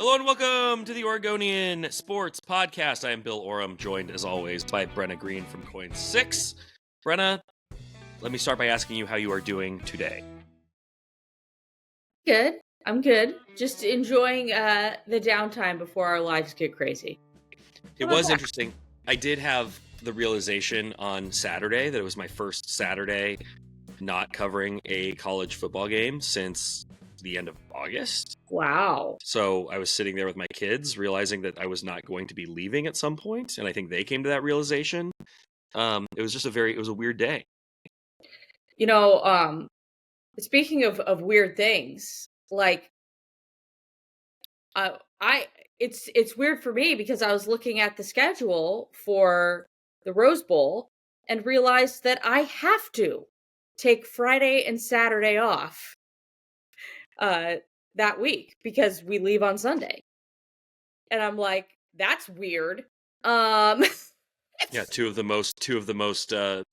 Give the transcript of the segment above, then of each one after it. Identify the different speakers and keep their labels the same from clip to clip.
Speaker 1: Hello and welcome to the Oregonian Sports Podcast. I am Bill Oram, joined as always by Brenna Greene from Coin 6. Brenna, let me start by asking you how you are doing today.
Speaker 2: Good. I'm good. Just enjoying the downtime before our lives get crazy.
Speaker 1: It was interesting. I did have the realization on Saturday that it was my first Saturday not covering a college football game since the end of August.
Speaker 2: Wow.
Speaker 1: So I was sitting there with my kids, realizing that I was not going to be leaving at some point, and I think they came to that realization. It was just it was a weird day.
Speaker 2: You know, speaking of weird things, like it's weird for me because I was looking at the schedule for the Rose Bowl and realized that I have to take Friday and Saturday off that week because we leave on Sunday. And I'm like, that's weird.
Speaker 1: Yeah, two of the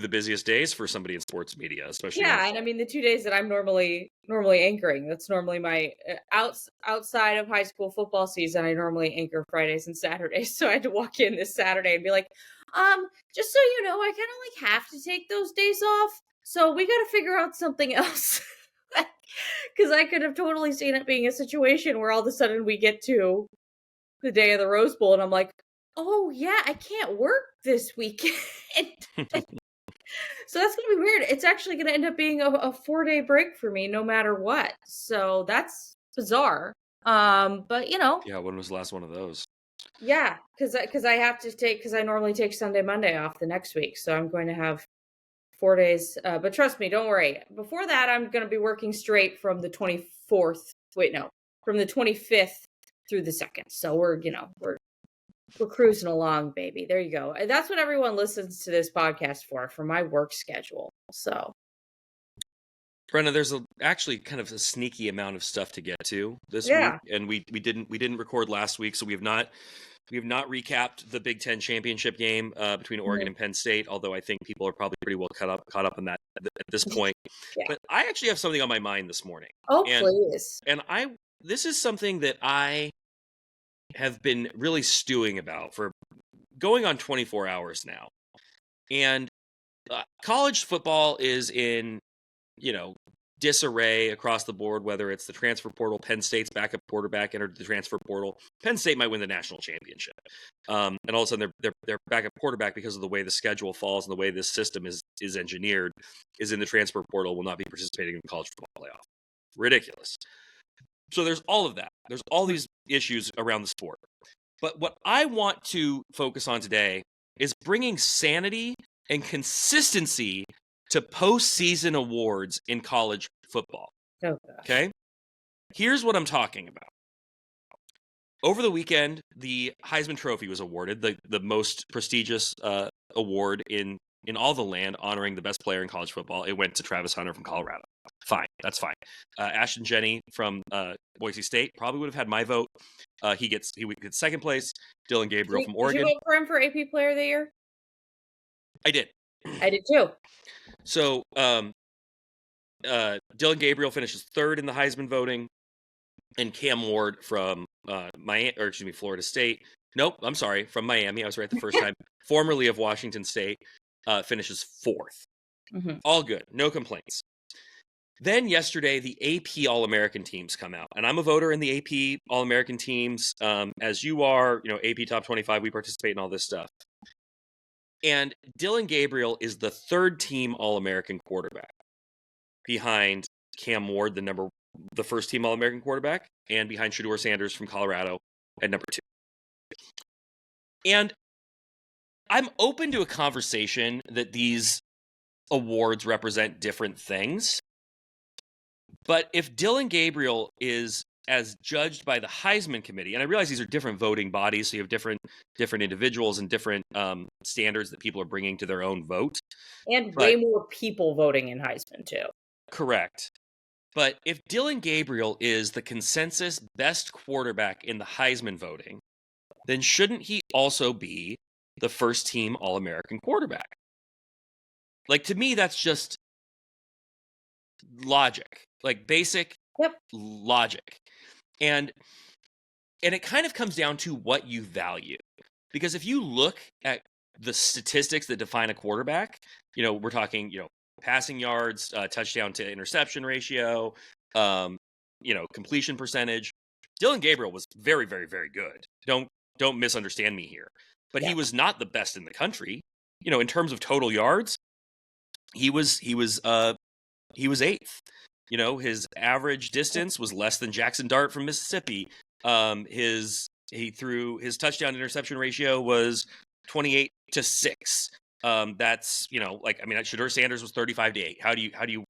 Speaker 1: busiest days for somebody in sports media, especially.
Speaker 2: Yeah, and I mean the 2 days that I'm normally anchoring. That's normally my outside of high school football season. I normally anchor Fridays and Saturdays. So I had to walk in this Saturday and be like, just so you know, I kind of like have to take those days off. So we got to figure out something else. Because I could have totally seen it being a situation where all of a sudden we get to the day of the Rose Bowl and I'm like, oh yeah, I can't work this weekend. So that's going to be weird. It's actually going to end up being a 4-day break for me no matter what. So that's bizarre. But you know.
Speaker 1: Yeah, when was the last one of those?
Speaker 2: Yeah, because I have to because I normally take Sunday, Monday off the next week. So I'm going to have 4 days. But trust me, don't worry. Before that, I'm going to be working straight from the 24th. Wait, no, from the 25th through the 2nd. So we're cruising along, baby. There you go. That's what everyone listens to this podcast for my work schedule. So,
Speaker 1: Brenna, there's actually kind of a sneaky amount of stuff to get to this week, and we didn't record last week, so we have not recapped the Big Ten championship game between Oregon and Penn State. Although I think people are probably pretty well caught up on that at this point. Yeah. But I actually have something on my mind this morning.
Speaker 2: Oh, please!
Speaker 1: And this is something that I have been really stewing about for going on 24 hours now. And college football is in, disarray across the board, whether it's the transfer portal. Penn State's backup quarterback entered the transfer portal. Penn State might win the national championship. And all of a sudden their backup quarterback, because of the way the schedule falls and the way this system is engineered, is in the transfer portal, will not be participating in the college football playoff. Ridiculous. So there's all of that. There's all these issues around the sport. But what I want to focus on today is bringing sanity and consistency to postseason awards in college football.
Speaker 2: Oh, gosh.
Speaker 1: Okay? Here's what I'm talking about. Over the weekend, the Heisman Trophy was awarded, the most prestigious award in all the land, honoring the best player in college football. It went to Travis Hunter from Colorado. Fine. That's fine. Ashton Jenney from Boise State probably would have had my vote. He gets second place. Dillon Gabriel from Oregon.
Speaker 2: Did you vote for him for AP Player of the Year?
Speaker 1: I did.
Speaker 2: I did too.
Speaker 1: So Dillon Gabriel finishes third in the Heisman voting, and Cam Ward from Florida State. Nope, I'm sorry, from Miami. I was right the first time. Formerly of Washington State, finishes fourth.
Speaker 2: Mm-hmm.
Speaker 1: All good, no complaints. Then yesterday, the AP All-American teams come out. And I'm a voter in the AP All-American teams, as you are, AP Top 25, we participate in all this stuff. And Dillon Gabriel is the third team All-American quarterback, behind Cam Ward, the first team All-American quarterback, and behind Shedeur Sanders from Colorado at number 2. And I'm open to a conversation that these awards represent different things. But if Dillon Gabriel is as judged by the Heisman Committee, and I realize these are different voting bodies, so you have different individuals and different standards that people are bringing to their own vote.
Speaker 2: And way more people voting in Heisman, too.
Speaker 1: Correct. But if Dillon Gabriel is the consensus best quarterback in the Heisman voting, then shouldn't he also be the first team All-American quarterback? Like, to me, that's just logic, like basic logic. And And it kind of comes down to what you value. Because if you look at the statistics that define a quarterback, we're talking, passing yards, touchdown to interception ratio, completion percentage. Dillon Gabriel was very, very, very good. Don't misunderstand me here. But he was not the best in the country. In terms of total yards, he was 8th. His average distance was less than Jackson Dart from Mississippi. His touchdown interception ratio was 28-6. That's Shedeur Sanders was 35-8. How do you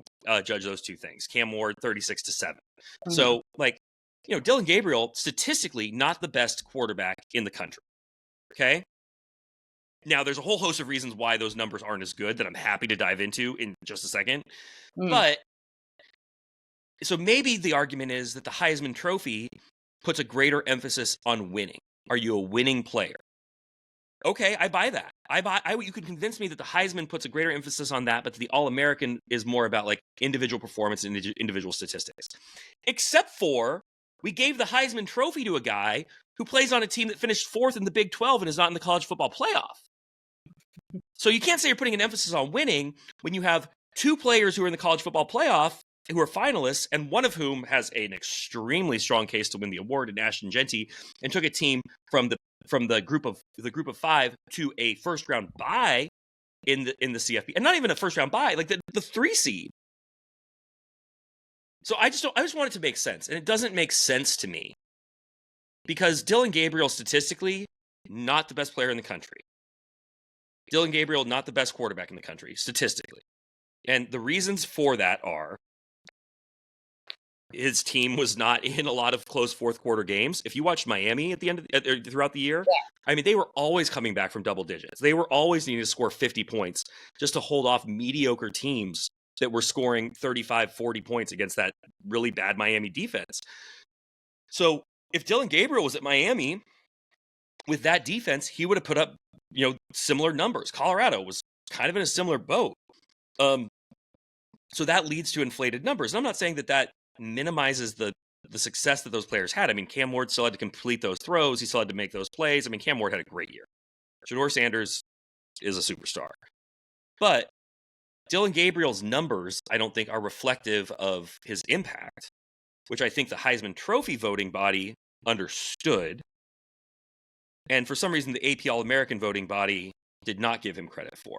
Speaker 1: judge those two things? Cam Ward 36-7. Mm-hmm. So Dillon Gabriel statistically not the best quarterback in the country. Okay. Now there's a whole host of reasons why those numbers aren't as good that I'm happy to dive into in just a second. But so maybe the argument is that the Heisman Trophy puts a greater emphasis on winning. Are you a winning player? Okay, I buy that. You could convince me that the Heisman puts a greater emphasis on that, but the All-American is more about like individual performance and individual statistics. Except for we gave the Heisman Trophy to a guy who plays on a team that finished 4th in the Big 12 and is not in the college football playoff. So you can't say you're putting an emphasis on winning when you have 2 players who are in the college football playoff who are finalists, and one of whom has an extremely strong case to win the award in Ashton Jeanty, and took a team from the group of 5 to a first round bye in the CFP, and not even a first round bye, like the 3 seed. So I just want it to make sense, and it doesn't make sense to me because Dillon Gabriel statistically not the best player in the country. Dillon Gabriel not the best quarterback in the country statistically, and the reasons for that are his team was not in a lot of close fourth quarter games. If you watched Miami at the end of throughout the year, I mean, they were always coming back from double digits. They were always needing to score 50 points just to hold off mediocre teams that were scoring 35, 40 points against that really bad Miami defense. So if Dillon Gabriel was at Miami with that defense, he would have put up, similar numbers. Colorado was kind of in a similar boat. So that leads to inflated numbers. And I'm not saying that minimizes the success that those players had. I mean, Cam Ward still had to complete those throws. He still had to make those plays. I mean, Cam Ward had a great year. Shedeur Sanders is a superstar. But Dillon Gabriel's numbers, I don't think, are reflective of his impact, which I think the Heisman Trophy voting body understood. And for some reason, the AP All-American voting body did not give him credit for.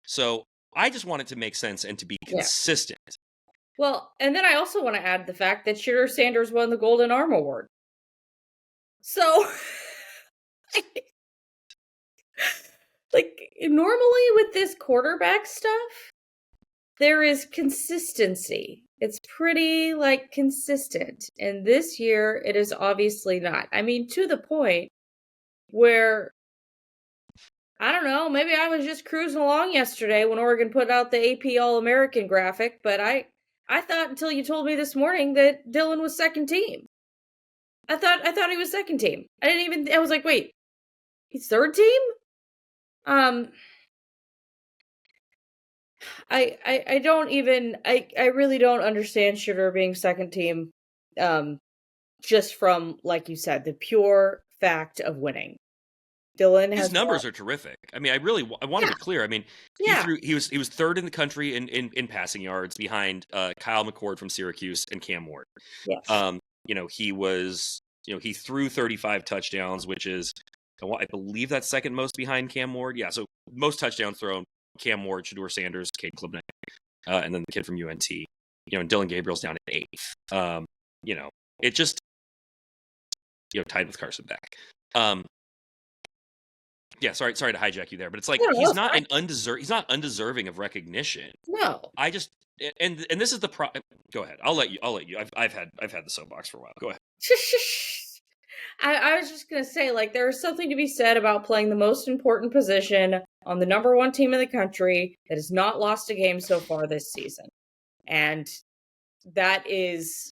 Speaker 1: So I just want it to make sense and to be consistent.
Speaker 2: Well, and then I also want to add the fact that Shedeur Sanders won the Golden Arm Award. So, normally with this quarterback stuff, there is consistency. It's pretty, consistent. And this year, it is obviously not. I mean, to the point where, I don't know, maybe I was just cruising along yesterday when Oregon put out the AP All-American graphic, but I thought until you told me this morning that Dillon was second team. I thought he was second team. I was like, wait, he's third team? I really don't understand Shedeur being second team, just from, like you said, the pure fact of winning. Dillon
Speaker 1: his numbers are terrific. I mean, I want to be clear. I mean, he was third in the country in passing yards behind Kyle McCord from Syracuse and Cam Ward.
Speaker 2: Yes.
Speaker 1: He threw 35 touchdowns, which is, I believe that's second most behind Cam Ward. Yeah, so most touchdowns thrown, Cam Ward, Shedeur Sanders, Cade Klubnik, and then the kid from UNT. And Dillon Gabriel's down at 8th. It just, tied with Carson Beck. Yeah, sorry to hijack you there, but it's like he's not undeserving of recognition.
Speaker 2: No,
Speaker 1: I just and this is the Go ahead. I'll let you. I've had the soapbox for a while. Go ahead.
Speaker 2: I was just gonna say, there is something to be said about playing the most important position on the number 1 team in the country that has not lost a game so far this season, and that is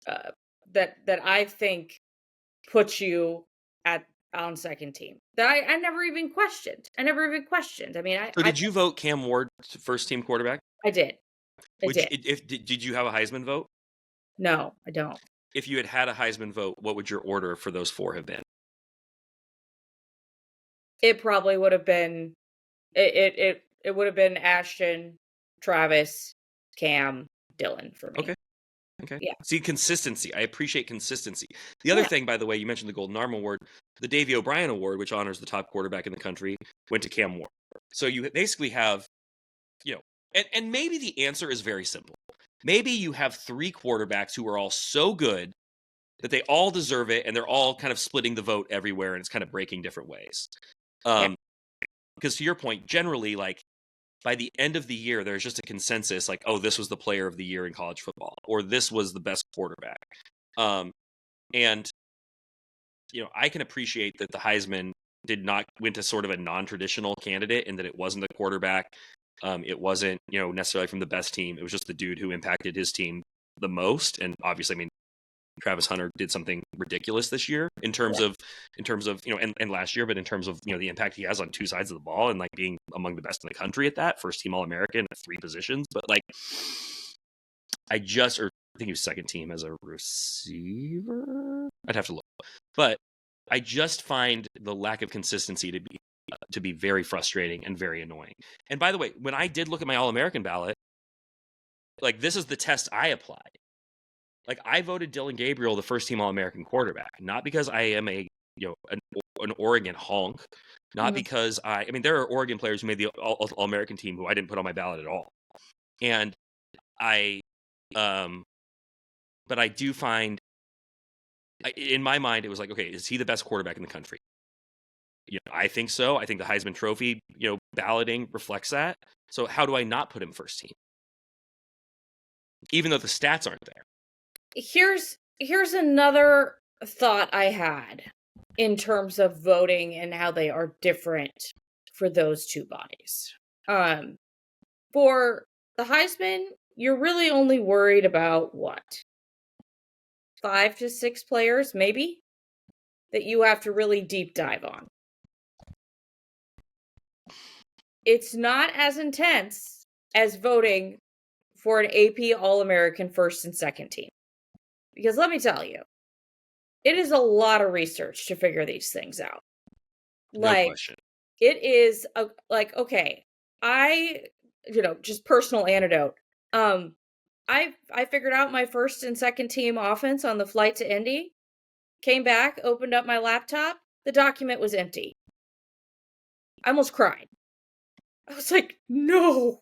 Speaker 2: that I think puts you on second team. That I never even questioned. I mean,
Speaker 1: did you vote Cam Ward first team quarterback?
Speaker 2: I did.
Speaker 1: Did you have a Heisman vote?
Speaker 2: No, I don't.
Speaker 1: if you had a Heisman vote, what would your order for those 4 have been?
Speaker 2: It probably would have been it would have been Ashton, Travis, Cam, Dillon for me.
Speaker 1: Okay.
Speaker 2: Yeah.
Speaker 1: See, consistency. I appreciate consistency. The other thing, by the way, you mentioned the Golden Arm Award. The Davey O'Brien Award, which honors the top quarterback in the country, went to Cam Ward. So you basically have, and maybe the answer is very simple. Maybe you have 3 quarterbacks who are all so good that they all deserve it, and they're all kind of splitting the vote everywhere, and it's kind of breaking different ways. Because to your point, generally, like, by the end of the year, there's just a consensus like, oh, this was the player of the year in college football, or this was the best quarterback. And, I can appreciate that the Heisman went to sort of a non-traditional candidate, and that it wasn't the quarterback. It wasn't, necessarily from the best team. It was just the dude who impacted his team the most. And obviously, I mean, Travis Hunter did something ridiculous this year in terms of, and last year, but in terms of, the impact he has on 2 sides of the ball, and like being among the best in the country at that, first team All-American at 3 positions. But like, I think he was second team as a receiver. I'd have to look, but I just find the lack of consistency to be very frustrating and very annoying. And by the way, when I did look at my All-American ballot, like, this is the test I applied. Like, I voted Dillon Gabriel the first team All-American quarterback, not because I am an Oregon honk, not because I mean, there are Oregon players who made the All-American team who I didn't put on my ballot at all. And but I do find, in my mind, it was like, okay, is he the best quarterback in the country? I think so. I think the Heisman Trophy, balloting reflects that. So how do I not put him first team? Even though the stats aren't there.
Speaker 2: Here's another thought I had in terms of voting and how they are different for those 2 bodies. For the Heisman, you're really only worried about what? 5 to 6 players, maybe, that you have to really deep dive on. It's not as intense as voting for an AP All-American first and second team. Because let me tell you, it is a lot of research to figure these things out.
Speaker 1: No question.
Speaker 2: It is okay, just personal anecdote. I figured out my first and second team offense on the flight to Indy, came back, opened up my laptop, the document was empty. I almost cried. I was like, no.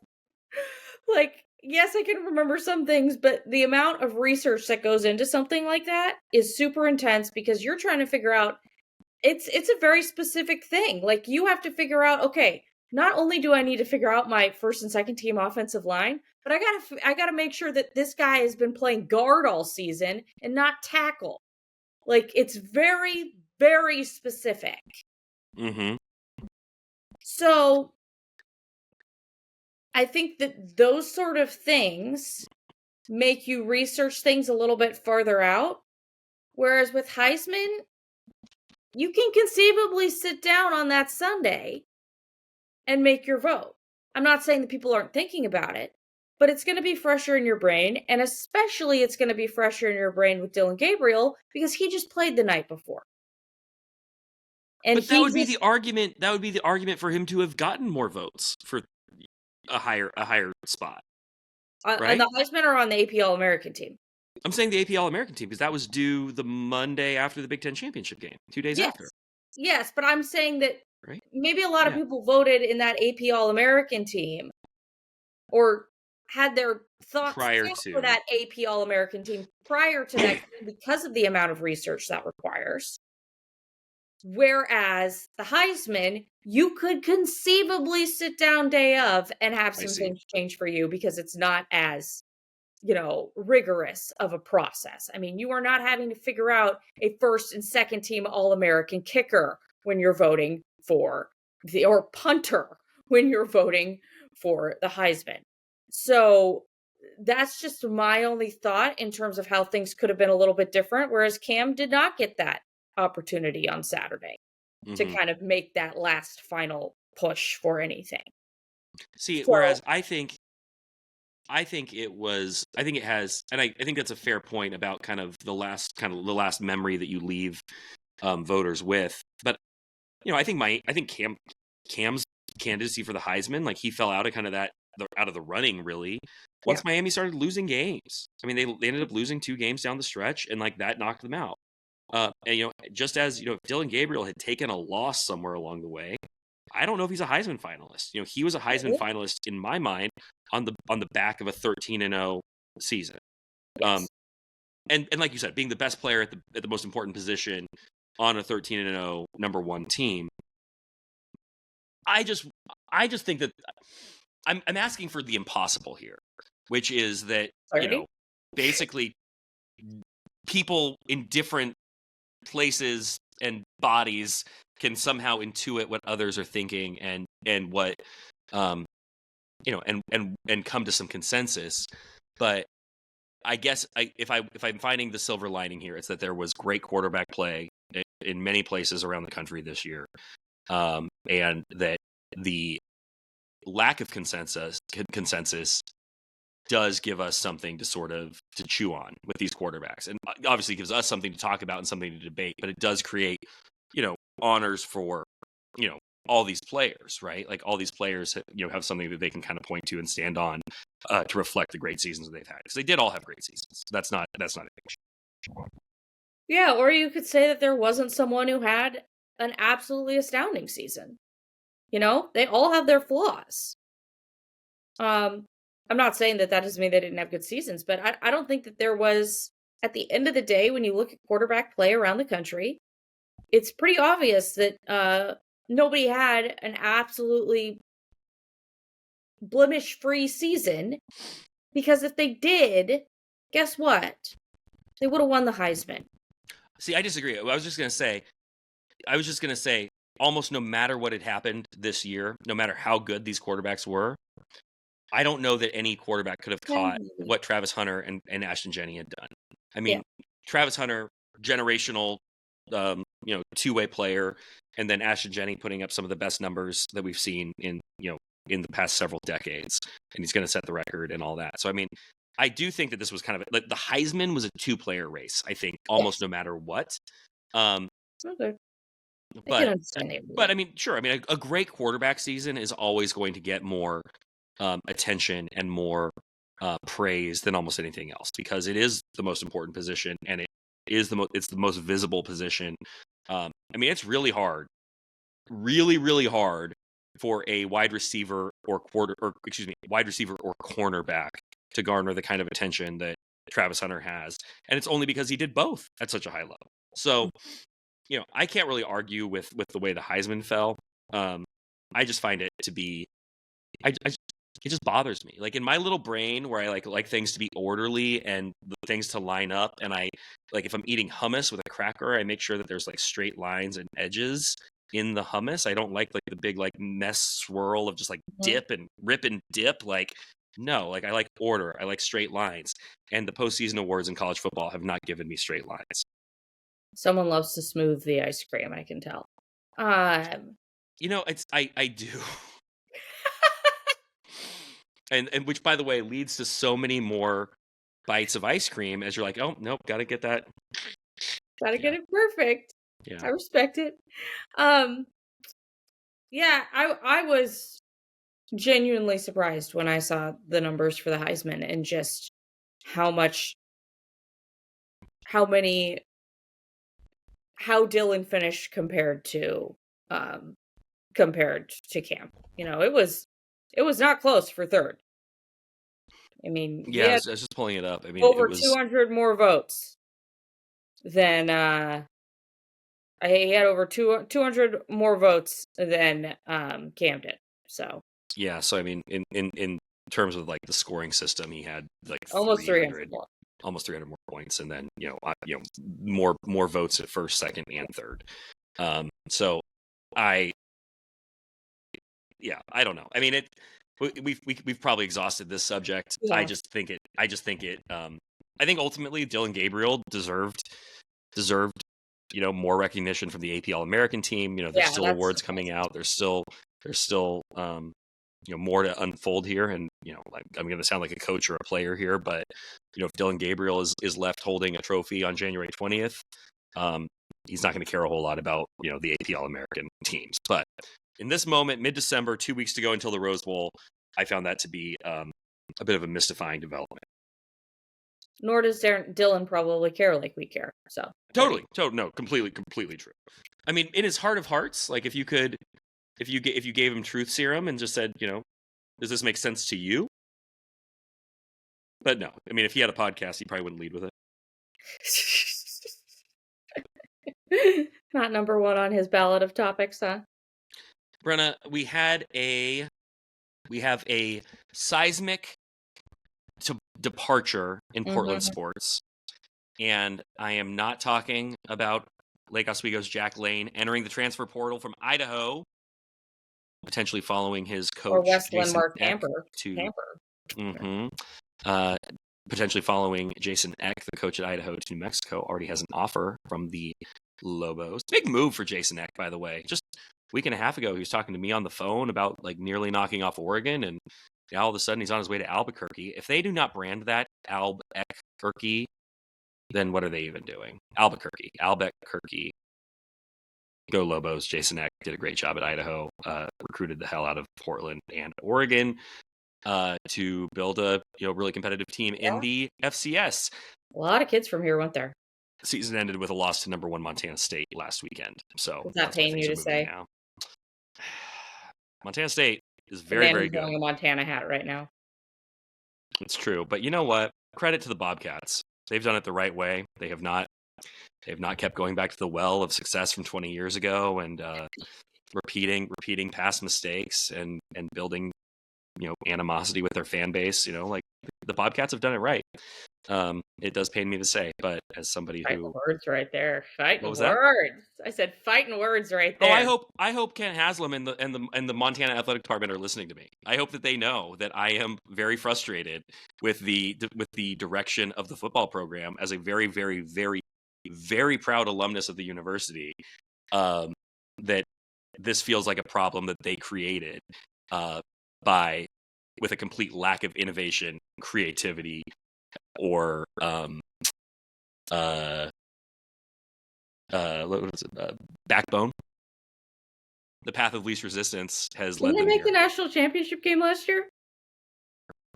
Speaker 2: Like, yes, I can remember some things, but the amount of research that goes into something like that is super intense, because you're trying to figure out, it's a very specific thing. Like, you have to figure out, okay, not only do I need to figure out my first and second team offensive line, but I gotta make sure that this guy has been playing guard all season and not tackle. Like, it's very, very specific. So I think that those sort of things make you research things a little bit farther out. Whereas with Heisman, you can conceivably sit down on that Sunday and make your vote. I'm not saying that people aren't thinking about it, but it's going to be fresher in your brain. And especially it's going to be fresher in your brain with Dillon Gabriel, because he just played the night before. And
Speaker 1: but that would be the argument. That would be the argument for him to have gotten more votes for a higher spot. Right?
Speaker 2: On the Heisman or on the AP All-American team?
Speaker 1: I'm saying the AP All-American team, because that was due the Monday after the Big Ten championship game, 2 days after.
Speaker 2: Yes, but I'm saying that
Speaker 1: right?
Speaker 2: Maybe a lot of people voted in that AP All-American team, or had their thoughts for that AP All-American team prior to that because of the amount of research that requires. Whereas the Heisman, you could conceivably sit down day of and have some things change for you, because it's not as, rigorous of a process. I mean, you are not having to figure out a first and second team All-American kicker when you're voting for or punter when you're voting for the Heisman. So that's just my only thought in terms of how things could have been a little bit different, whereas Cam did not get that opportunity on Saturday to kind of make that last final push for anything.
Speaker 1: See, whereas I think I think it has, and I think that's a fair point about kind of the last memory that you leave voters with. But I think Cam's candidacy for the Heisman, like he fell out of out of the running really once Miami started losing games. I mean, they ended up losing 2 games down the stretch, and like that knocked them out. And just as if Dillon Gabriel had taken a loss somewhere along the way, I don't know if he's a Heisman finalist. He was a Heisman finalist in my mind on the back of a 13-0 season.
Speaker 2: Yes.
Speaker 1: And like you said, being the best player at the most important position on a 13-0 number 1 team. I just think that I'm asking for the impossible here, which is that basically people in different places and bodies can somehow intuit what others are thinking and what and come to some consensus. But I guess if I'm finding the silver lining here, it's that there was great quarterback play in many places around the country this year, and that the lack of consensus does give us something to chew on with these quarterbacks, and obviously gives us something to talk about and something to debate. But it does create honors for all these players, right? Like all these players have something that they can kind of point to and stand on to reflect the great seasons that they've had, because they did all have great seasons. That's not an issue.
Speaker 2: Yeah, or you could say that there wasn't someone who had an absolutely astounding season. They all have their flaws. I'm not saying that doesn't mean they didn't have good seasons, but I don't think that there was, at the end of the day, when you look at quarterback play around the country, it's pretty obvious that nobody had an absolutely blemish-free season, because if they did, guess what? They would have won the Heisman.
Speaker 1: See, I disagree. I was just going to say, almost no matter what had happened this year, no matter how good these quarterbacks were, I don't know that any quarterback could have caught what Travis Hunter and Ashton Jennings had done. I mean, Travis Hunter, generational, two-way player, and then Ashton Jennings putting up some of the best numbers that we've seen in the past several decades, and he's going to set the record and all that. So, I mean, I do think that this was kind of like the Heisman was a 2-player race, I think, almost no matter what.
Speaker 2: Okay.
Speaker 1: But I mean, sure. I mean, a great quarterback season is always going to get more attention and more praise than almost anything else, because it is the most important position, and it's the most visible position. I mean, it's really hard for a wide receiver or cornerback to garner the kind of attention that Travis Hunter has, and it's only because he did both at such a high level. So, I can't really argue with the way the Heisman fell. I just find it to be, it just bothers me. Like in my little brain, where I like things to be orderly and things to line up, and I like if I'm eating hummus with a cracker, I make sure that there's like straight lines and edges in the hummus. I don't like the big like mess swirl of just like dip and rip and dip. Like, no, like I like order. I like straight lines. And the postseason awards in college football have not given me straight lines.
Speaker 2: Someone loves to smooth the ice cream, I can tell.
Speaker 1: It's I do. and which, by the way, leads to so many more bites of ice cream as you're like, oh nope, gotta get that.
Speaker 2: Gotta get it perfect. Yeah. I respect it. Yeah, I was genuinely surprised when I saw the numbers for the Heisman and just how Dillon finished compared to Cam. It was not close for third. I mean,
Speaker 1: yeah, I was just pulling it up. I mean,
Speaker 2: over 200 more votes than he had over 200 more votes than Cam did. So
Speaker 1: yeah, so I mean, in terms of like the scoring system, he had like
Speaker 2: almost 300 more.
Speaker 1: Almost 300 more points, and then more votes at first, second, and third. So I don't know. I mean, we've probably exhausted this subject. Yeah. I just think it. I think ultimately Dillon Gabriel deserved more recognition from the AP All-American team. There's still awards coming out. There's still more to unfold here. And, I'm going to sound like a coach or a player here, but, if Dillon Gabriel is left holding a trophy on January 20th, he's not going to care a whole lot about, the AP All-American teams. But in this moment, mid-December, 2 weeks to go until the Rose Bowl, I found that to be a bit of a mystifying development.
Speaker 2: Nor does Dillon probably care like we care. So
Speaker 1: totally, no, completely true. I mean, in his heart of hearts, like if you gave him truth serum and just said, does this make sense to you? But no, I mean, if he had a podcast, he probably wouldn't lead with
Speaker 2: it. Not number one on his ballot of topics, huh?
Speaker 1: Brenna, we have a seismic departure in Portland sports, and I am not talking about Lake Oswego's Jack Lane entering the transfer portal from Idaho, potentially following his coach
Speaker 2: or Westland Mark
Speaker 1: Camper. Potentially following Jason Eck, the coach at Idaho, to New Mexico. Already has an offer from the Lobos. Big move for Jason Eck, by the way. Just a week and a half ago, he was talking to me on the phone about nearly knocking off Oregon, and now all of a sudden he's on his way to Albuquerque. If they do not brand that Albuquerque, then what are they even doing? Albuquerque. Go Lobos. Jason Eck did a great job at Idaho, recruited the hell out of Portland and Oregon to build a really competitive team in the FCS.
Speaker 2: A lot of kids from here went there.
Speaker 1: The season ended with a loss to number 1 Montana State last weekend. So
Speaker 2: is that paying you to say?
Speaker 1: Now. Montana State is very, very good.
Speaker 2: Wearing a Montana hat right now.
Speaker 1: It's true, but you know what? Credit to the Bobcats. They've done it the right way. They have not kept going back to the well of success from 20 years ago and repeating past mistakes and building animosity with their fan base. The Bobcats have done it right. It does pain me to say, but as somebody
Speaker 2: fighting words right there, fighting words.
Speaker 1: That?
Speaker 2: I said fighting words right there.
Speaker 1: Oh, I hope Kent Haslam and the Montana Athletic Department are listening to me. I hope that they know that I am very frustrated with the direction of the football program as a very, very, very, very proud alumnus of the university. That this feels like a problem that they created with a complete lack of innovation, creativity, or backbone. The path of least resistance has led them here.
Speaker 2: Didn't they make the national championship game last year?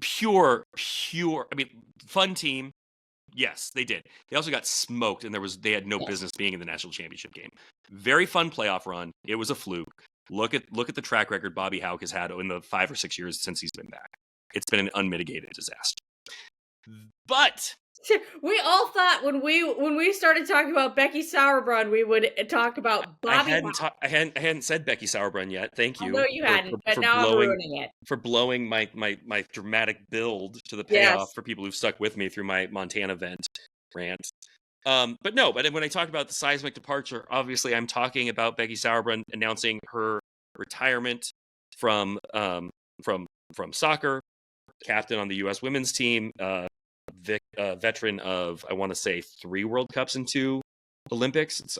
Speaker 1: Pure. I mean, fun team. Yes, they did. They also got smoked, and they had no business being in the national championship game. Very fun playoff run. It was a fluke. Look at the track record Bobby Houck has had in the 5 or 6 years since he's been back. It's been an unmitigated disaster. But
Speaker 2: we all thought when we started talking about Becky Sauerbrunn, we would talk about Bobby.
Speaker 1: I hadn't said Becky Sauerbrunn yet. Thank you.
Speaker 2: No, you hadn't. But now I'm ruining it.
Speaker 1: For blowing my dramatic build to the payoff for people who've stuck with me through my Montana vent rant. But when I talk about the seismic departure, obviously I'm talking about Becky Sauerbrunn announcing her retirement from soccer, captain on the U.S. women's team, veteran of, I want to say, 3 World Cups and 2 Olympics. It's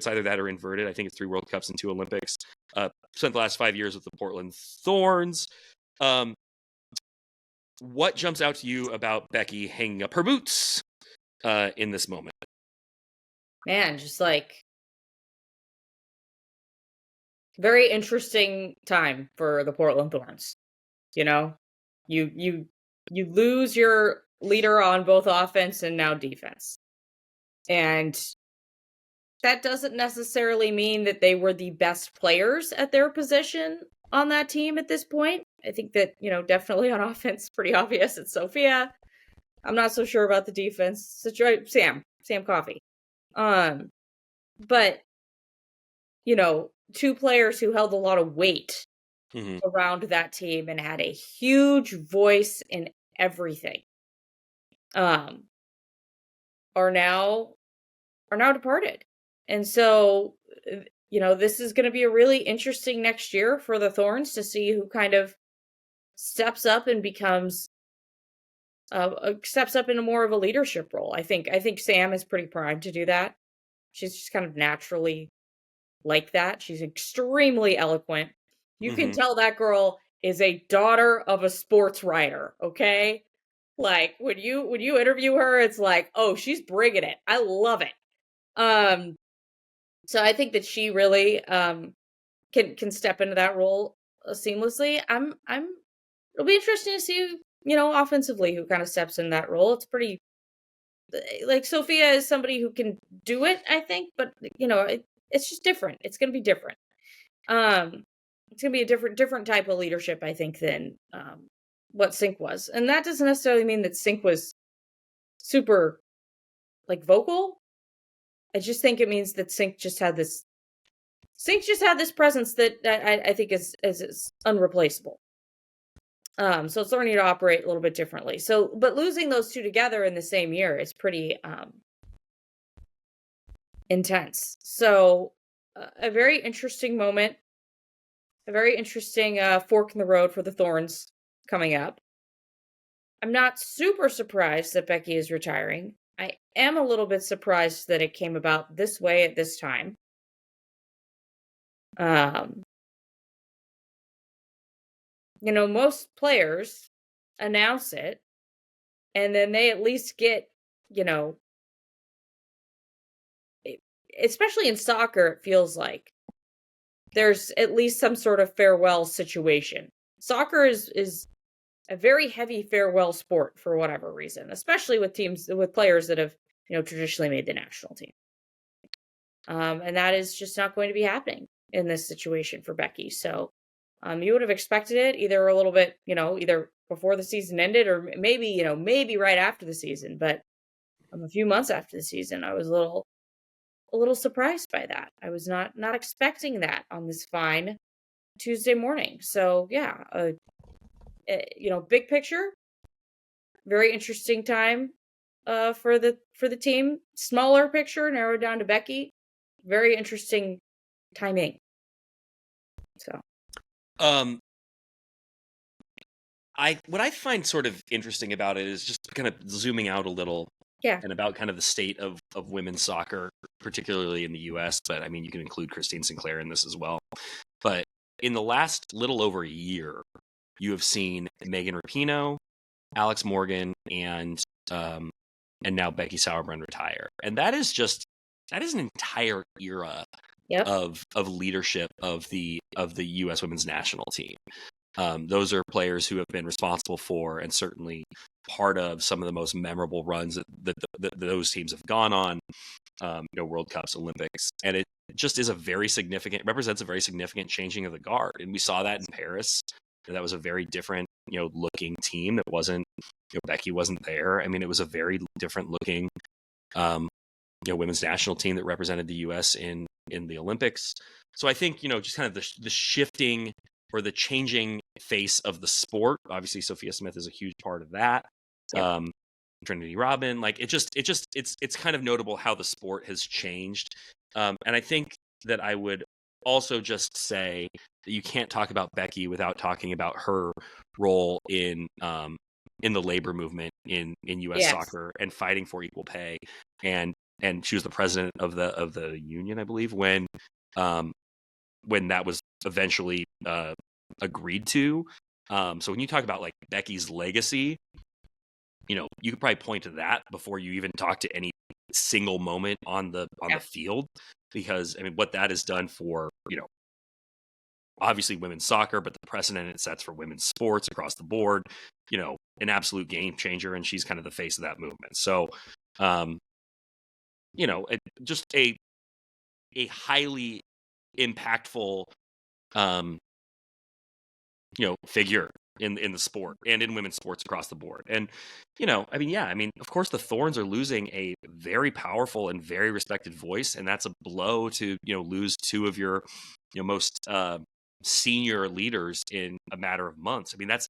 Speaker 1: either that or inverted. I think it's 3 World Cups and 2 Olympics. Spent the last 5 years with the Portland Thorns. What jumps out to you about Becky hanging up her boots in this moment?
Speaker 2: Man, just very interesting time for the Portland Thorns. You lose your leader on both offense and now defense. And that doesn't necessarily mean that they were the best players at their position on that team at this point. I think that, definitely on offense, pretty obvious. It's Sophia. I'm not so sure about the defense. Sam Coffey. But, 2 players who held a lot of weight around that team and had a huge voice in everything, are now departed. And so, this is going to be a really interesting next year for the Thorns to see who kind of steps up and becomes steps up into more of a leadership role. I think Sam is pretty primed to do that. She's just kind of naturally like that. She's extremely eloquent. You can tell that girl is a daughter of a sports writer, okay? Like when you interview her, it's like, oh, she's bringing it. I love it. So I think that she really can step into that role seamlessly. It'll be interesting to see, offensively who kind of steps in that role. It's pretty like Sophia is somebody who can do it, I think, but it's just different. It's going to be different. It's going to be a different type of leadership, I think, than what Sink was. And that doesn't necessarily mean that Sink was super like vocal. I just think it means that Sink just had this presence that I think is unreplaceable. So it's learning to operate a little bit differently. So, but losing those two together in the same year is pretty intense. So, a very interesting moment, a very interesting fork in the road for the Thorns coming up. I'm not super surprised that Becky is retiring. I am a little bit surprised that it came about this way at this time. Most players announce it, and then they at least get, especially in soccer, it feels like there's at least some sort of farewell situation. Soccer is a very heavy farewell sport for whatever reason, especially with players that have, traditionally made the national team. And that is just not going to be happening in this situation for Becky. So, you would have expected it either a little bit, either before the season ended or maybe right after the season. But a few months after the season, I was a little surprised by that. I was not expecting that on this fine Tuesday morning. So yeah, big picture, very interesting time for the team. Smaller picture, narrowed down to Becky. Very interesting timing. So.
Speaker 1: What I find sort of interesting about it is just kind of zooming out a little, and about kind of the state of women's soccer, particularly in the U.S. But I mean, you can include Christine Sinclair in this as well. But in the last little over a year, you have seen Megan Rapinoe, Alex Morgan, and now Becky Sauerbrunn retire, and that is an entire era of leadership of the U.S. women's national team. Those are players who have been responsible for and certainly part of some of the most memorable runs that those teams have gone on, World Cups, Olympics, and it just is represents a very significant changing of the guard. And we saw that in Paris. That was a very different, looking team that wasn't, Becky wasn't there. I mean, it was a very different looking, women's national team that represented the U.S. in the Olympics. So I think, just kind of the shifting or the changing face of the sport. Obviously, Sophia Smith is a huge part of that. Yep. Trinity Rodman, like it's kind of notable how the sport has changed. And I think that I would also just say that you can't talk about Becky without talking about her role in the labor movement in U.S. soccer and fighting for equal pay. And she was the president of the union, I believe, when that was eventually agreed to. So when you talk about like Becky's legacy, you could probably point to that before you even talk to any single moment on the field, because I mean what that has done for, obviously women's soccer, but the precedent it sets for women's sports across the board, an absolute game changer, and she's kind of the face of that movement. So just a highly impactful figure in the sport and in women's sports across the board. And of course the Thorns are losing a very powerful and very respected voice, and that's a blow to lose two of your most senior leaders in a matter of months. I mean, that's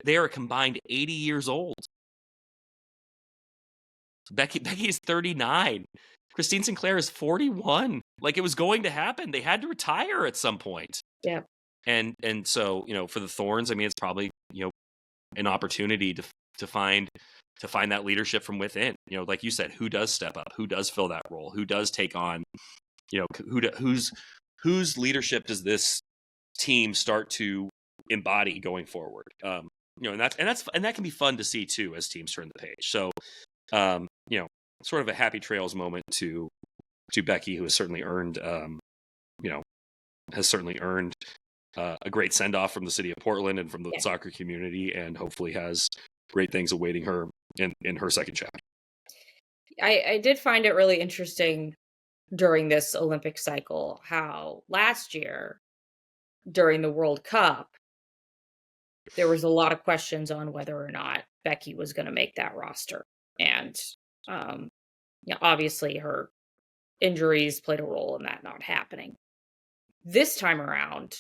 Speaker 1: they are a combined 80 years old. Becky's 39. Christine Sinclair is 41. Like, it was going to happen. They had to retire at some point.
Speaker 2: Yeah.
Speaker 1: And so, for the Thorns, I mean, it's probably, an opportunity to find that leadership from within. Like you said, who does step up? Who does fill that role? Who does take on, whose leadership does this team start to embody going forward. And that can be fun to see too as teams turn the page. So, sort of a happy trails moment to Becky, who has certainly earned, a great send off from the city of Portland and from the soccer community, and hopefully has great things awaiting her in her second chapter.
Speaker 2: I did find it really interesting during this Olympic cycle how last year during the World Cup, there was a lot of questions on whether or not Becky was going to make that roster. And obviously her injuries played a role in that not happening. This time around,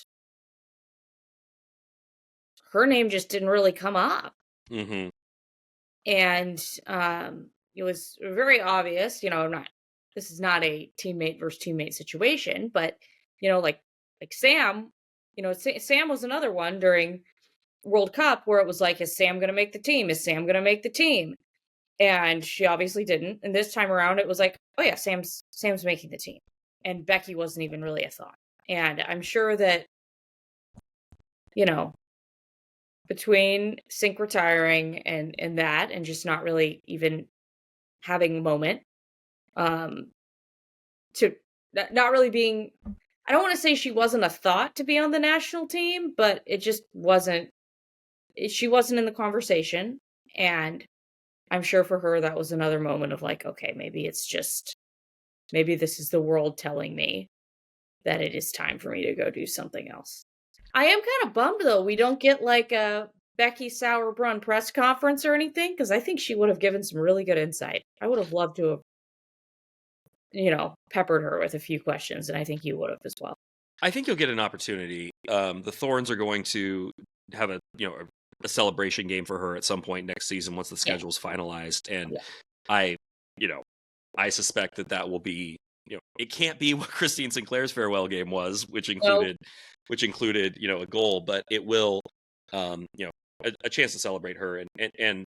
Speaker 2: her name just didn't really come up.
Speaker 1: Mm-hmm.
Speaker 2: And it was very obvious, this is not a teammate versus teammate situation, but, like Sam, Sam was another one during World Cup where it was like, is Sam going to make the team? Is Sam going to make the team? And she obviously didn't. And this time around, it was like, oh yeah, Sam's making the team. And Becky wasn't even really a thought. And I'm sure that, between Sink retiring and that, and just not really even having a moment, to not really being, I don't want to say she wasn't a thought to be on the national team, but it just wasn't, she wasn't in the conversation. And I'm sure for her, that was another moment of like, okay, maybe this is the world telling me that it is time for me to go do something else. I am kind of bummed, though, we don't get like a Becky Sauerbrunn press conference or anything, because I think she would have given some really good insight. I would have loved to have, peppered her with a few questions, and I think you would have as well.
Speaker 1: I think you'll get an opportunity. The Thorns are going to have a celebration game for her at some point next season once the schedule's finalized, and I suspect that will be, it can't be what Christine Sinclair's farewell game was, which included a goal, but it will, a chance to celebrate her, and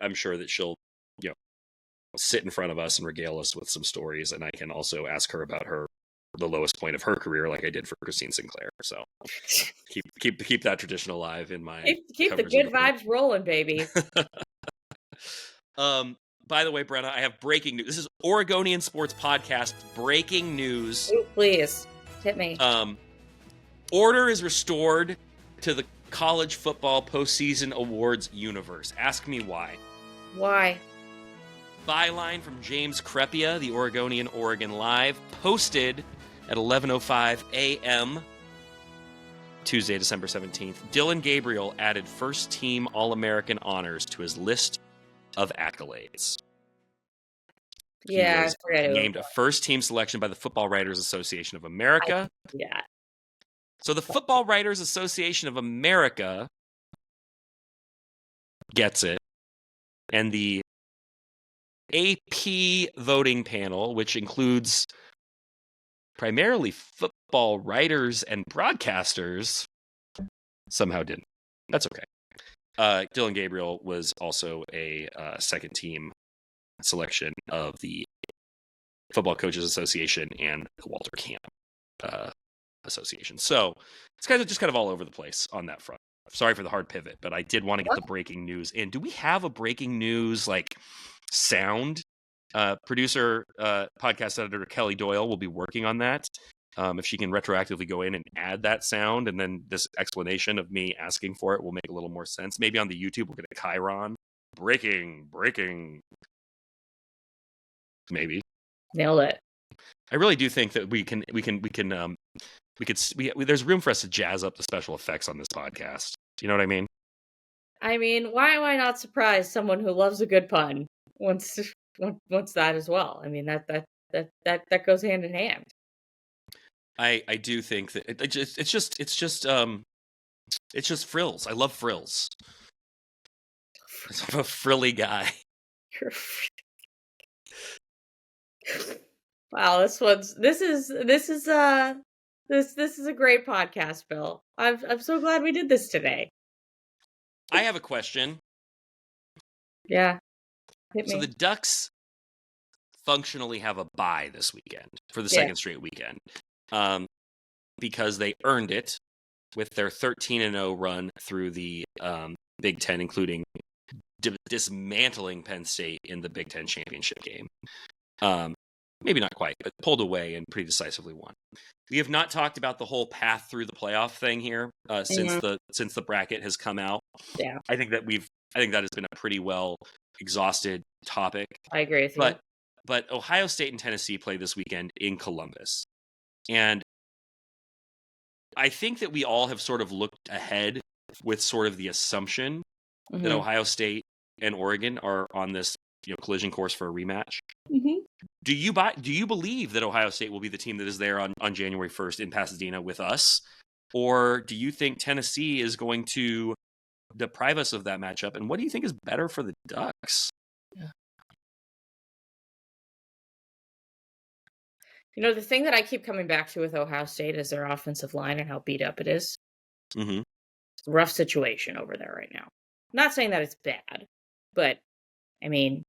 Speaker 1: I'm sure that she'll, sit in front of us and regale us with some stories, and I can also ask her about the lowest point of her career, like I did for Christine Sinclair. So keep that tradition alive in my
Speaker 2: keep the good vibes rolling, baby.
Speaker 1: By the way, Brenna, I have breaking news. This is Oregonian Sports Podcast breaking news.
Speaker 2: Ooh, please hit me.
Speaker 1: Order is restored to the college football postseason awards universe. Ask me why.
Speaker 2: Why?
Speaker 1: Byline from James Crepia, the Oregonian Oregon Live, posted at 11:05 a.m. Tuesday, December 17th. Dillon Gabriel added first-team All-American honors to his list of accolades.
Speaker 2: Yeah,
Speaker 1: I forget it. Named a first-team selection by the Football Writers Association of America.
Speaker 2: Yeah.
Speaker 1: So the Football Writers Association of America gets it, and the AP voting panel, which includes primarily football writers and broadcasters, somehow didn't. That's okay. Dillon Gabriel was also a second-team selection of the Football Coaches Association and the Walter Camp Association. So it's just kind of all over the place on that front. Sorry for the hard pivot, but I did want to get the breaking news in. Do we have a breaking news sound? Producer, podcast editor Kelly Doyle will be working on that. If she can retroactively go in and add that sound, and then this explanation of me asking for it will make a little more sense. Maybe on the YouTube we'll get a Chiron breaking. Maybe
Speaker 2: nailed it.
Speaker 1: I really do think that there's room for us to jazz up the special effects on this podcast. Do you know what I mean?
Speaker 2: I mean, why am I not surprised someone who loves a good pun wants that as well? I mean, that goes hand in hand.
Speaker 1: I do think that it's just frills. I love frills. I'm a frilly guy.
Speaker 2: Wow, this is a great podcast, Bill. I'm so glad we did this today.
Speaker 1: I have a question.
Speaker 2: Yeah.
Speaker 1: So the Ducks functionally have a bye this weekend for the second straight weekend, because they earned it with their 13-0 run through the Big Ten, including dismantling Penn State in the Big Ten championship game. Maybe not quite, but pulled away and pretty decisively won. We have not talked about the whole path through the playoff thing here since the bracket has come out.
Speaker 2: Yeah,
Speaker 1: I think that has been a pretty well exhausted topic.
Speaker 2: I agree with you.
Speaker 1: But Ohio State and Tennessee play this weekend in Columbus, and I think that we all have sort of looked ahead with sort of the assumption that Ohio State and Oregon are on this collision course for a rematch. Do you believe that Ohio State will be the team that is there on January 1st in Pasadena with us? Or do you think Tennessee is going to deprive us of that matchup? And what do you think is better for the Ducks?
Speaker 2: The thing that I keep coming back to with Ohio State is their offensive line and how beat up it is.
Speaker 1: Mm-hmm.
Speaker 2: It's a rough situation over there right now. I'm not saying that it's bad, but I mean,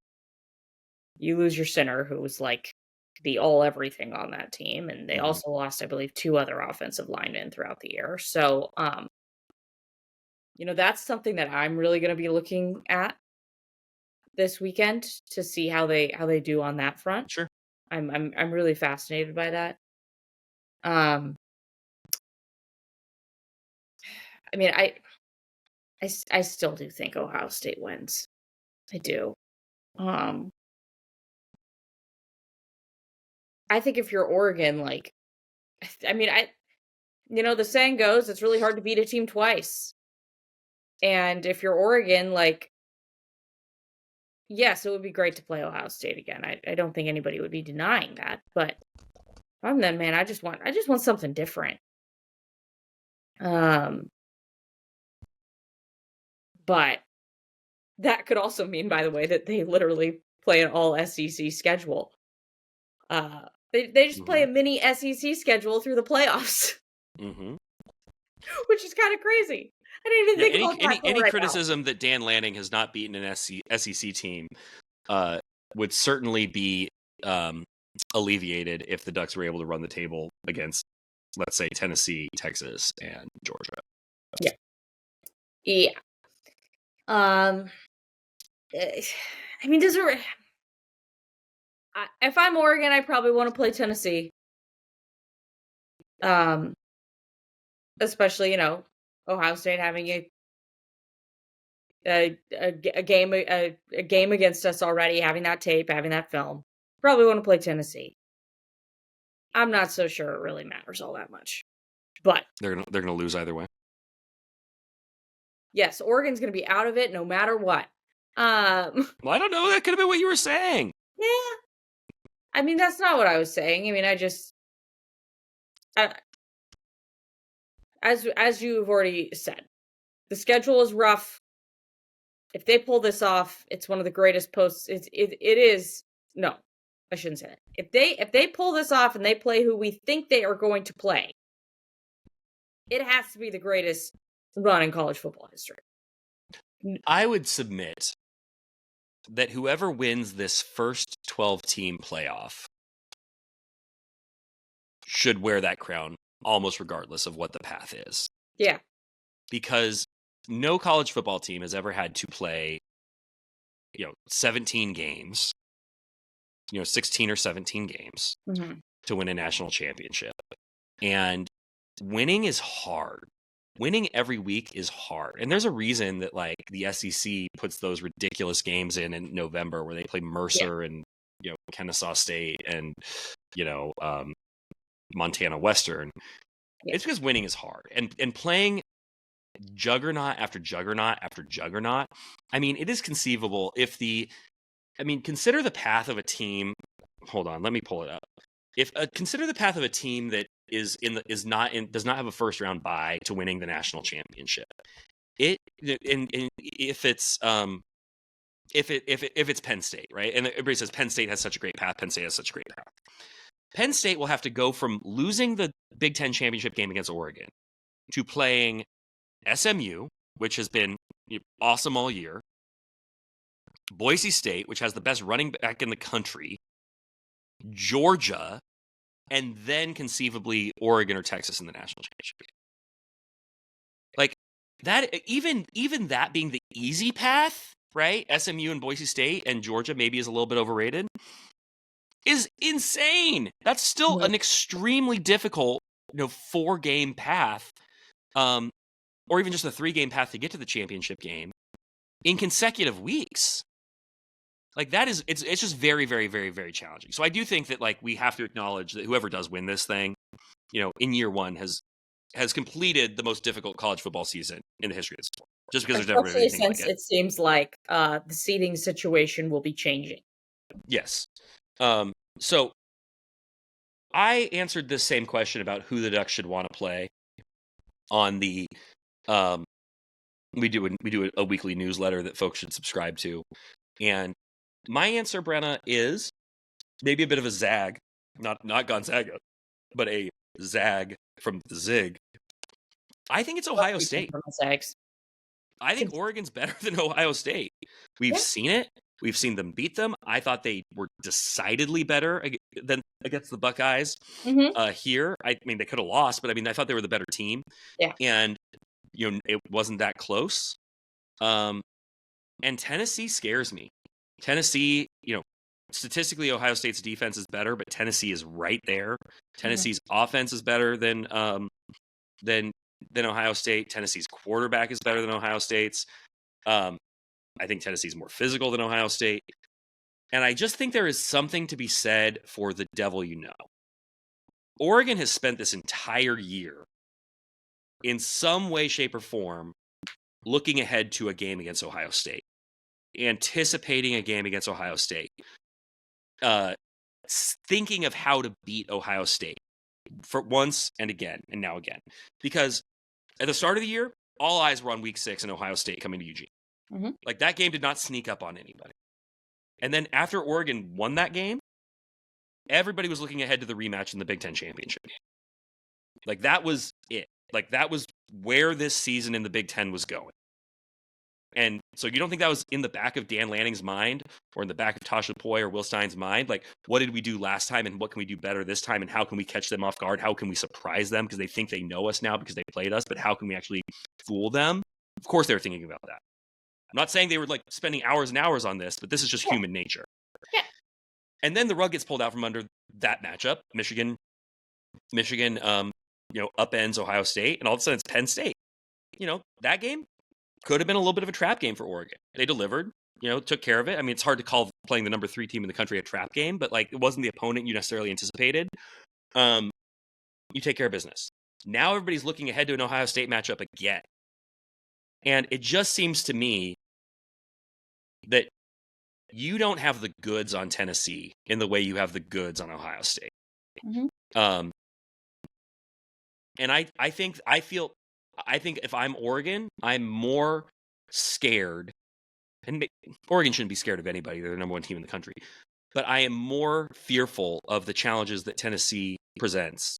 Speaker 2: you lose your center, who was like the all everything on that team, and they also lost, I believe, 2 other offensive linemen throughout the year. So, that's something that I'm really going to be looking at this weekend to see how they do on that front.
Speaker 1: Sure,
Speaker 2: I'm really fascinated by that. I mean, I still do think Ohio State wins. I do. I think if you're Oregon, the saying goes, it's really hard to beat a team twice. And if you're Oregon, yes, it would be great to play Ohio State again. I don't think anybody would be denying that. But from them, man, I just want something different. But that could also mean, by the way, that they literally play an all SEC schedule. They just play a mini SEC schedule through the playoffs, which is kind of crazy. I didn't even think about that.
Speaker 1: Any criticism that Dan Lanning has not beaten an SEC team would certainly be alleviated if the Ducks were able to run the table against, let's say, Tennessee, Texas, and Georgia.
Speaker 2: Yeah. I mean, if I'm Oregon, I probably want to play Tennessee. Especially, Ohio State having a game against us already, having that tape, having that film. Probably want to play Tennessee. I'm not so sure it really matters all that much, but
Speaker 1: they're gonna lose either way.
Speaker 2: Yes, Oregon's going to be out of it no matter what.
Speaker 1: Well, I don't know. That could have been what you were saying.
Speaker 2: Yeah. I mean, that's not what I was saying. I mean, as you've already said, the schedule is rough. If they pull this off, it's one of the greatest it is. No, I shouldn't say that. If they pull this off and they play who we think they are going to play, it has to be the greatest run in college football history.
Speaker 1: I would submit that whoever wins this first 12-team playoff should wear that crown almost regardless of what the path is.
Speaker 2: Yeah.
Speaker 1: Because no college football team has ever had to play 17 games, 16 or 17 games to win a national championship. And winning is hard. Winning every week is hard. And there's a reason that the SEC puts those ridiculous games in November where they play Mercer and Kennesaw State and Montana Western. Yeah. It's because winning is hard. And playing juggernaut after juggernaut after juggernaut. I mean, it is conceivable consider the path of a team. Hold on, let me pull it up. Consider the path of a team that does not have a first round bye to winning the national championship. If it's Penn State, right? And everybody says Penn State has such a great path. Penn State has such a great path. Penn State will have to go from losing the Big Ten championship game against Oregon to playing SMU, which has been awesome all year, Boise State, which has the best running back in the country, Georgia, and then conceivably Oregon or Texas in the national championship game. that even that being the easy path, right? SMU and Boise State and Georgia maybe is a little bit overrated, is insane. That's still an extremely difficult, 4-game path, or even just a 3-game path to get to the championship game in consecutive weeks. Like that is, it's just very, very, very, very challenging. So I do think that like we have to acknowledge that whoever does win this thing, in year one has completed the most difficult college football season in the history of the sport. Just because there's never been anything like it.
Speaker 2: It seems like the seeding situation will be changing. Yes.
Speaker 1: So I answered this same question about who the Ducks should want to play on the we do a weekly newsletter that folks should subscribe to, and my answer, Brenna, is maybe a bit of a zag, not Gonzaga, but a zag from the zig. I think it's Ohio State. I think Oregon's better than Ohio State. We've seen it. We've seen them beat them. I thought they were decidedly better than against the Buckeyes here. I mean, they could have lost, but I mean, I thought they were the better team.
Speaker 2: Yeah.
Speaker 1: And, it wasn't that close. And Tennessee scares me. Tennessee, statistically, Ohio State's defense is better, but Tennessee is right there. Tennessee's offense is better than Ohio State. Tennessee's quarterback is better than Ohio State's. I think Tennessee's more physical than Ohio State. And I just think there is something to be said for the devil you know. Oregon has spent this entire year in some way, shape, or form looking ahead to a game against Ohio State, anticipating a game against Ohio State, thinking of how to beat Ohio State for once and again, and now again. Because at the start of the year, all eyes were on week 6 and Ohio State coming to Eugene.
Speaker 2: Mm-hmm.
Speaker 1: Like that game did not sneak up on anybody. And then after Oregon won that game, everybody was looking ahead to the rematch in the Big Ten championship game. Like that was it. Like that was where this season in the Big Ten was going. And so you don't think that was in the back of Dan Lanning's mind or in the back of Tasha Poy or Will Stein's mind? Like, what did we do last time and what can we do better this time? And how can we catch them off guard? How can we surprise them? Because they think they know us now because they played us, but how can we actually fool them? Of course they were thinking about that. I'm not saying they were like spending hours and hours on this, but this is just human nature.
Speaker 2: Yeah.
Speaker 1: And then the rug gets pulled out from under that matchup. Michigan, upends Ohio State, and all of a sudden it's Penn State. That game could have been a little bit of a trap game for Oregon. They delivered, took care of it. I mean, it's hard to call playing the number 3 team in the country a trap game, but like it wasn't the opponent you necessarily anticipated. You take care of business. Now everybody's looking ahead to an Ohio State matchup again. And it just seems to me that you don't have the goods on Tennessee in the way you have the goods on Ohio State.
Speaker 2: Mm-hmm.
Speaker 1: And I think if I'm Oregon, I'm more scared. And Oregon shouldn't be scared of anybody. They're the number 1 team in the country. But I am more fearful of the challenges that Tennessee presents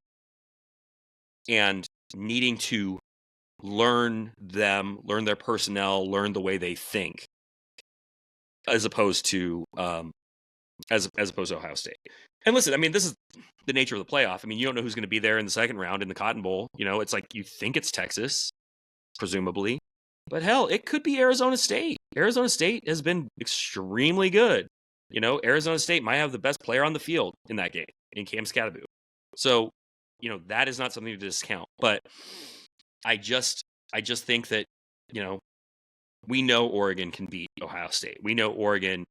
Speaker 1: and needing to learn them, learn their personnel, learn the way they think, as opposed to Ohio State. And listen, I mean, this is the nature of the playoff. I mean, you don't know who's going to be there in the second round in the Cotton Bowl. It's like you think it's Texas, presumably, but hell, it could be Arizona State. Arizona State has been extremely good. Arizona State might have the best player on the field in that game, in Cam Scatterbo. So, that is not something to discount. But I just think that, we know Oregon can beat Ohio State. We know Oregon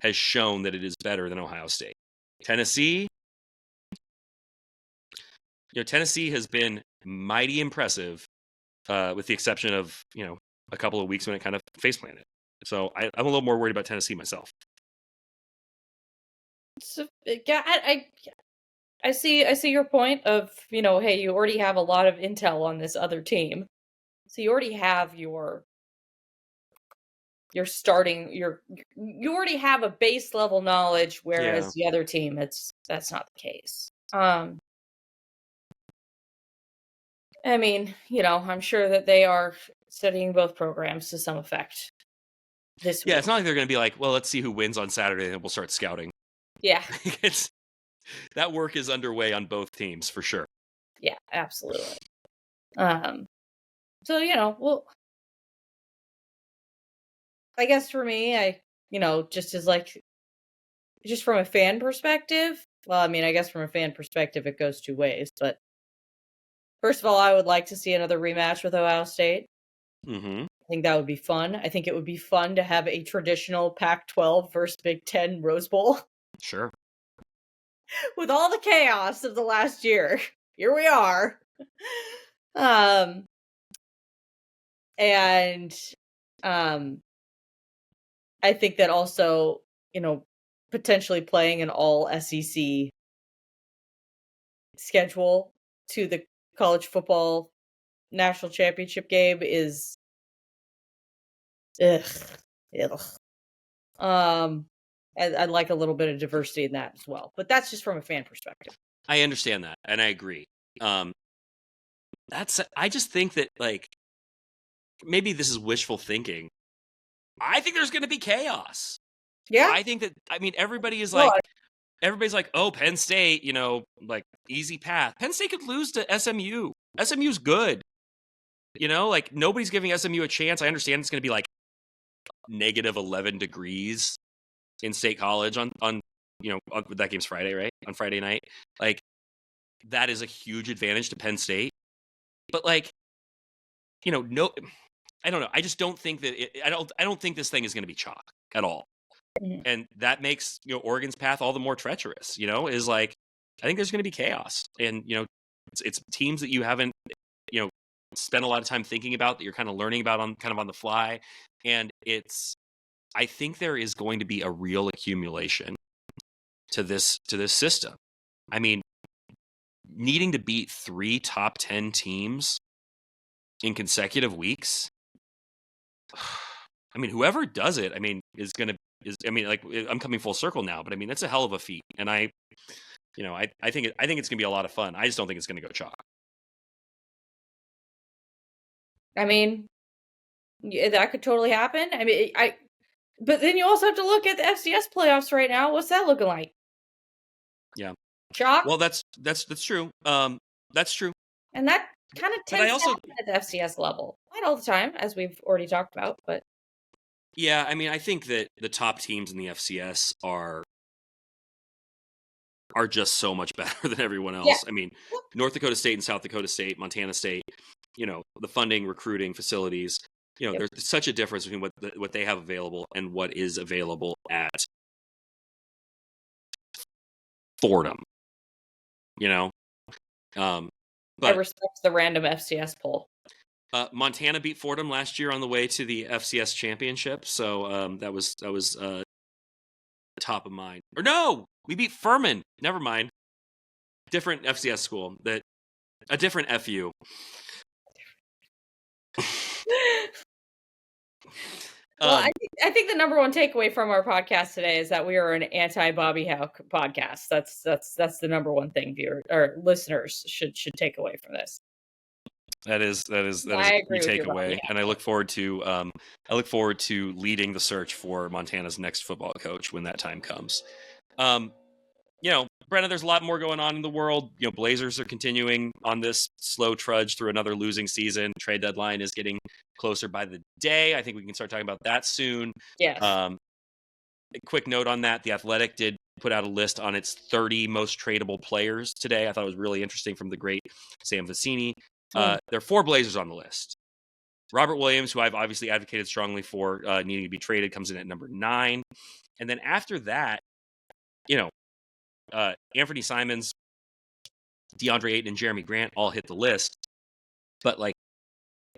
Speaker 1: has shown that it is better than Ohio State. Tennessee, Tennessee has been mighty impressive, with the exception of, a couple of weeks when it kind of face planted. So I'm a little more worried about Tennessee myself.
Speaker 2: So, yeah, I see your point of, hey, you already have a lot of intel on this other team. So you already have you already have a base level knowledge, whereas the other team, that's not the case. I mean, I'm sure that they are studying both programs to some effect this week.
Speaker 1: Yeah, it's not like they're going to be like, well, let's see who wins on Saturday and we'll start scouting.
Speaker 2: Yeah.
Speaker 1: That work is underway on both teams for sure.
Speaker 2: Yeah, absolutely. So, I guess for me, just from a fan perspective, well, I mean, I guess from a fan perspective, it goes two ways. But first of all, I would like to see another rematch with Ohio State.
Speaker 1: Mm-hmm.
Speaker 2: I think that would be fun. I think it would be fun to have a traditional Pac-12 versus Big Ten Rose Bowl
Speaker 1: Sure.
Speaker 2: with all the chaos of the last year. Here we are. Um, and I think that also, potentially playing an all SEC schedule to the college football national championship game is ugh. I'd like a little bit of diversity in that as well, but that's just from a fan perspective.
Speaker 1: I understand that, and I agree. I just think that, like, maybe this is wishful thinking. I think there's going to be chaos.
Speaker 2: Yeah.
Speaker 1: I think that, everybody's like, oh, Penn State, like, easy path. Penn State could lose to SMU. SMU's good. Like, nobody's giving SMU a chance. I understand it's going to be like negative 11 degrees in State College on that game's Friday, right? On Friday night. Like, that is a huge advantage to Penn State. But, like, no, I don't know. I just don't think that I don't think this thing is going to be chalk at all.
Speaker 2: Mhm.
Speaker 1: And that makes, Oregon's path all the more treacherous, is like, I think there's going to be chaos. And, it's teams that you haven't, spent a lot of time thinking about, that you're kind of learning about on the fly. And I think there is going to be a real accumulation to this system. I mean, needing to beat 3 top 10 teams in consecutive weeks. I mean, whoever does it, I'm coming full circle now, but that's a hell of a feat. And I think it's going to be a lot of fun. I just don't think it's going to go chalk.
Speaker 2: I mean, yeah, that could totally happen. But then you also have to look at the FCS playoffs right now. What's that looking like?
Speaker 1: Yeah.
Speaker 2: Chalk?
Speaker 1: Well, that's true. That's true.
Speaker 2: And that kind of tends to happen at the FCS level. Not all the time, as we've already talked about, but
Speaker 1: yeah, I think that the top teams in the FCS are just so much better than everyone else. Yeah. North Dakota State and South Dakota State, Montana State, the funding, recruiting, facilities, yep. There's such a difference between what they have available and what is available at Fordham.
Speaker 2: But I respect the random FCS poll.
Speaker 1: Montana beat Fordham last year on the way to the FCS championship, so that was top of mind. Or no, we beat Furman. Never mind. Different FCS school. A different FU.
Speaker 2: Well, I think the number one takeaway from our podcast today is that we are an anti-Bobby Howe podcast. That's the number one thing listeners should take away from this.
Speaker 1: That is a key takeaway, and I look forward to leading the search for Montana's next football coach when that time comes. Brenna, there's a lot more going on in the world. Blazers are continuing on this slow trudge through another losing season. Trade deadline is getting closer by the day. I think we can start talking about that soon.
Speaker 2: Yes.
Speaker 1: A quick note on that: The Athletic did put out a list on its 30 most tradable players today. I thought it was really interesting from the great Sam Vecini. There are 4 Blazers on the list. Robert Williams, who I've obviously advocated strongly for needing to be traded, comes in at number 9. And then after that, Anthony Simons, DeAndre Ayton, and Jeremy Grant all hit the list. But, like,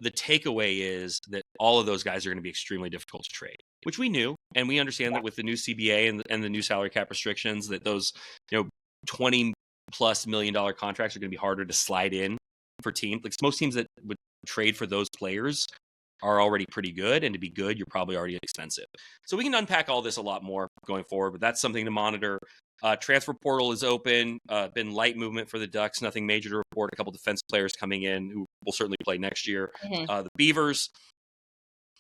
Speaker 1: the takeaway is that all of those guys are going to be extremely difficult to trade, which we knew. And we understand that with the new CBA and the new salary cap restrictions, that those, $20+ million contracts are going to be harder to slide in for teams. Like, most teams that would trade for those players are already pretty good, and to be good, you're probably already expensive. So we can unpack all this a lot more going forward, but that's something to monitor. Transfer portal is open. Been light movement for the Ducks. Nothing major to report. A couple defense players coming in who will certainly play next year.
Speaker 2: Mm-hmm.
Speaker 1: The Beavers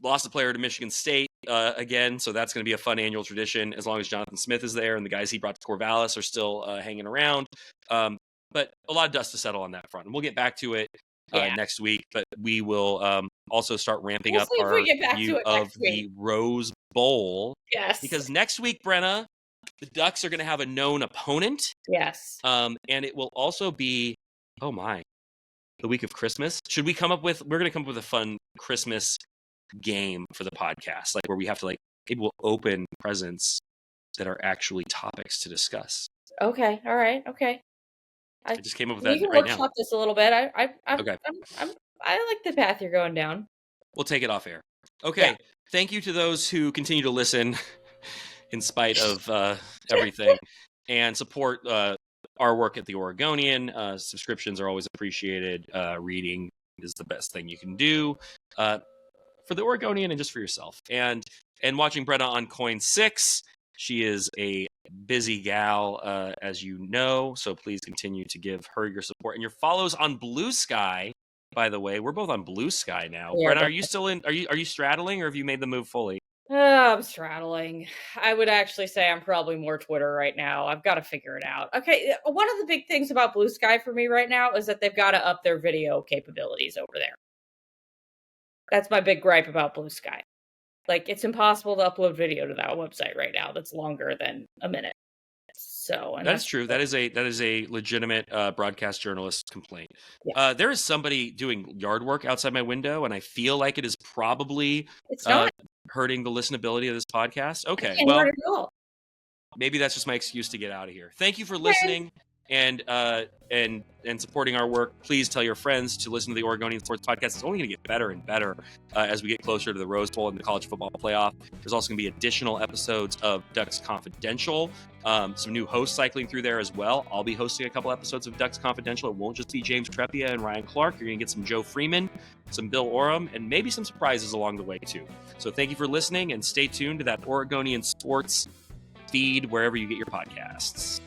Speaker 1: lost a player to Michigan State again, so that's going to be a fun annual tradition as long as Jonathan Smith is there and the guys he brought to Corvallis are still hanging around. But a lot of dust to settle on that front, and we'll get back to it next week, but we will also start ramping up
Speaker 2: see if
Speaker 1: our
Speaker 2: we get back to
Speaker 1: review
Speaker 2: it
Speaker 1: of
Speaker 2: next week.
Speaker 1: the Rose Bowl.
Speaker 2: Yes.
Speaker 1: Because next week, Brenna, the Ducks are going to have a known opponent.
Speaker 2: Yes.
Speaker 1: And it will also be, the week of Christmas. We're going to come up with a fun Christmas game for the podcast, like where we have to maybe we'll open presents that are actually topics to discuss.
Speaker 2: Okay. All right. Okay.
Speaker 1: I just came up with that
Speaker 2: We can
Speaker 1: right now.
Speaker 2: workshop this a little bit.
Speaker 1: Okay.
Speaker 2: I like the path you're going down.
Speaker 1: We'll take it off air. Okay. Yeah. Thank you to those who continue to listen in spite of everything and support our work at the Oregonian. Subscriptions are always appreciated. Reading is the best thing you can do for the Oregonian and just for yourself. And watching Brenna on Coin 6. She is a busy gal, as you know, so please continue to give her your support and your follows on Blue Sky. By the way, we're both on Blue Sky now. Yeah, Brenna, are you still in? Are you straddling, or have you made the move fully?
Speaker 2: I'm straddling. I would actually say I'm probably more Twitter right now. I've got to figure it out. Okay, one of the big things about Blue Sky for me right now is that they've got to up their video capabilities over there. That's my big gripe about Blue Sky. It's impossible to upload video to that website right now that's longer than a minute. So
Speaker 1: that's true. That is a legitimate broadcast journalist complaint. Yeah. There is somebody doing yard work outside my window, and I feel like it is probably hurting the listenability of this podcast. Okay, well, maybe that's just my excuse to get out of here. Thank you for listening and supporting our work. Please tell your friends to listen to the Oregonian Sports Podcast. It's only going to get better and better as we get closer to the Rose Bowl and the college football playoff. There's also going to be additional episodes of Ducks Confidential, some new hosts cycling through there as well. I'll be hosting a couple episodes of Ducks Confidential. It won't just be James Trepia and Ryan Clark. You're going to get some Joe Freeman, some Bill Oram, and maybe some surprises along the way too. So thank you for listening, and stay tuned to that Oregonian Sports feed wherever you get your podcasts.